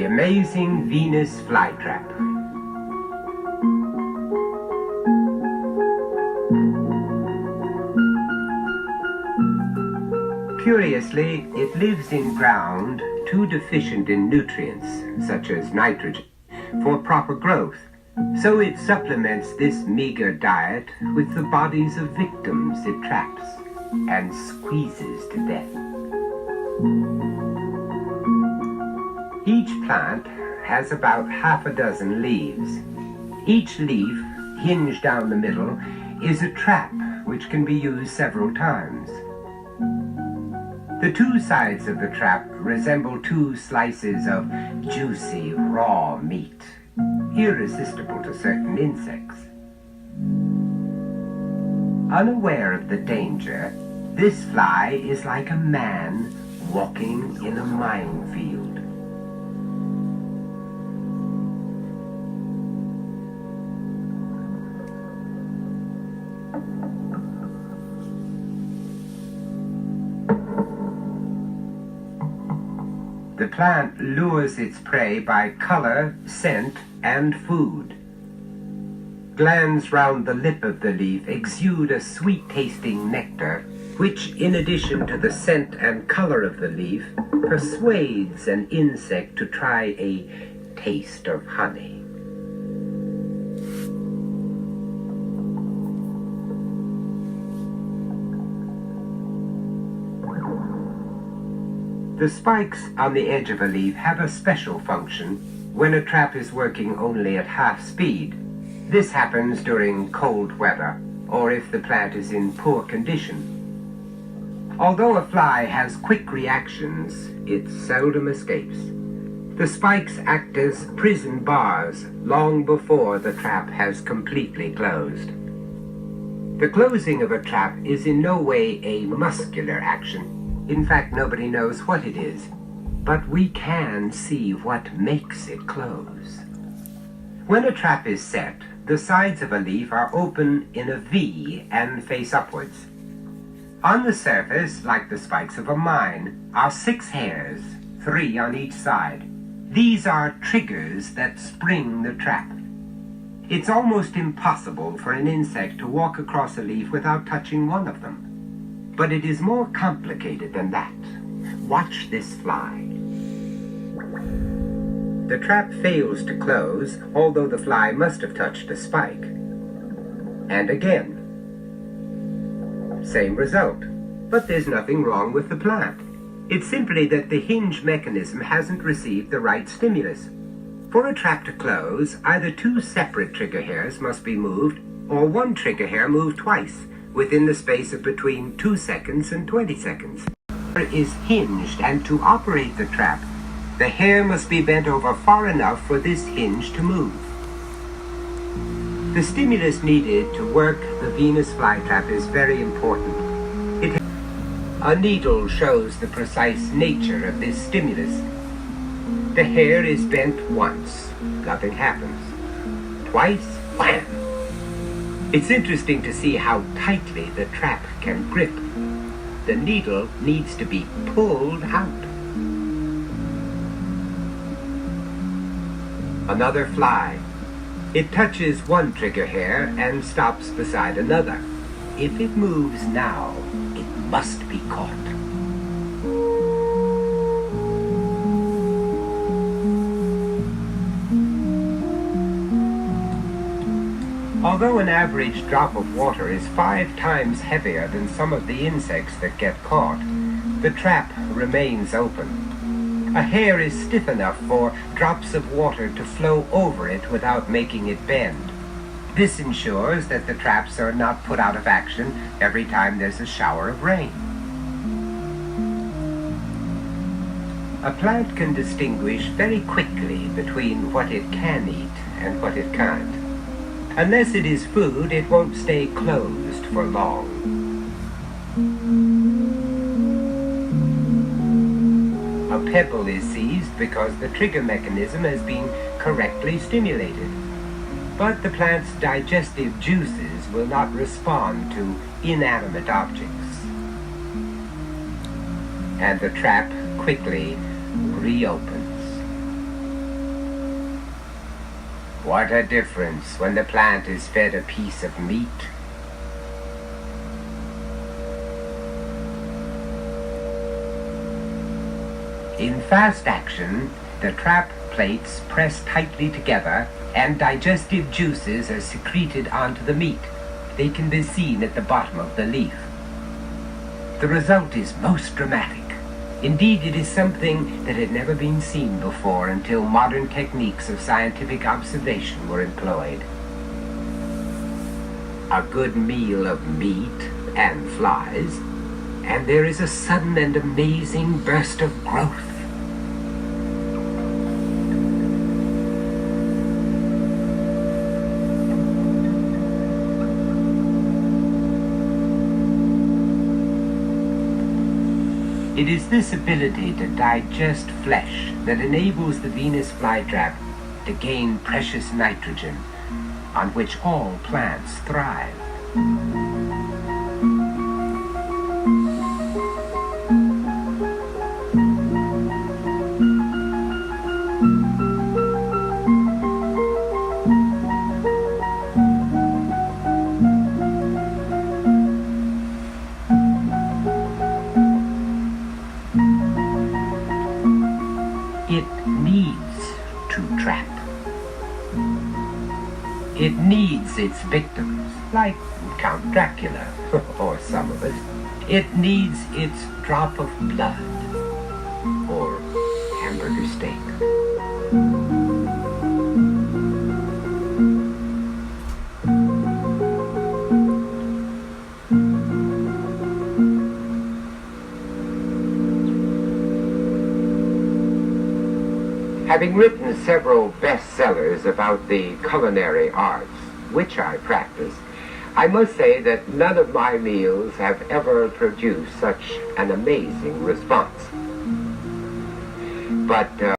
The amazing Venus flytrap. Curiously, it lives in ground too deficient in nutrients, such as nitrogen, for proper growth. So it supplements this meager diet with the bodies of victims it traps and squeezes to death. Each plant has about half a dozen leaves. Each leaf, hinged down the middle, is a trap which can be used several times. The two sides of the trap resemble two slices of juicy, raw meat, irresistible to certain insects. Unaware of the danger, this fly is like a man walking in a minefield. The plant lures its prey by color, scent, and food. Glands round the lip of the leaf exude a sweet-tasting nectar, which, in addition to the scent and color of the leaf, persuades an insect to try a taste of honey. The spikes on the edge of a leaf have a special function when a trap is working only at half speed. This happens during cold weather or if the plant is in poor condition. Although a fly has quick reactions, it seldom escapes. The spikes act as prison bars long before the trap has completely closed. The closing of a trap is in no way a muscular action. In fact, nobody knows what it is, but we can see what makes it close. When a trap is set, the sides of a leaf are open in a V and face upwards. On the surface, like the spikes of a mine, are 6 hairs, 3 on each side. These are triggers that spring the trap. It's almost impossible for an insect to walk across a leaf without touching one of them. But it is more complicated than that. Watch this fly. The trap fails to close, although the fly must have touched a spike. And again. Same result. But there's nothing wrong with the plant. It's simply that the hinge mechanism hasn't received the right stimulus. For a trap to close, either 2 separate trigger hairs must be moved, or 1 trigger hair moved twice, within the space of between 2 seconds and 20 seconds. It is hinged, and to operate the trap, the hair must be bent over far enough for this hinge to move. The stimulus needed to work the Venus flytrap is very important. A needle shows the precise nature of this stimulus. The hair is bent once, nothing happens. Twice, wham! It's interesting to see how tightly the trap can grip. The needle needs to be pulled out. Another fly. It touches one trigger hair and stops beside another. If it moves now, it must be caught. Although an average drop of water is 5 times heavier than some of the insects that get caught, the trap remains open. A hair is stiff enough for drops of water to flow over it without making it bend. This ensures that the traps are not put out of action every time there's a shower of rain. A plant can distinguish very quickly between what it can eat and what it can't. Unless it is food, it won't stay closed for long. A pebble is seized because the trigger mechanism has been correctly stimulated. But the plant's digestive juices will not respond to inanimate objects. And the trap quickly reopens. What a difference when the plant is fed a piece of meat. In fast action, the trap plates press tightly together and digestive juices are secreted onto the meat. They can be seen at the bottom of the leaf. The result is most dramatic. Indeed, it is something that had never been seen before until modern techniques of scientific observation were employed. A good meal of meat and flies, and there is a sudden and amazing burst of growth. It is this ability to digest flesh that enables the Venus flytrap to gain precious nitrogen, on which all plants thrive. It needs to trap. It needs its victims, like Count Dracula, or some of us. It needs its drop of blood, or hamburger steak. Having written several bestsellers about the culinary arts, which I practice, I must say that none of my meals have ever produced such an amazing response. But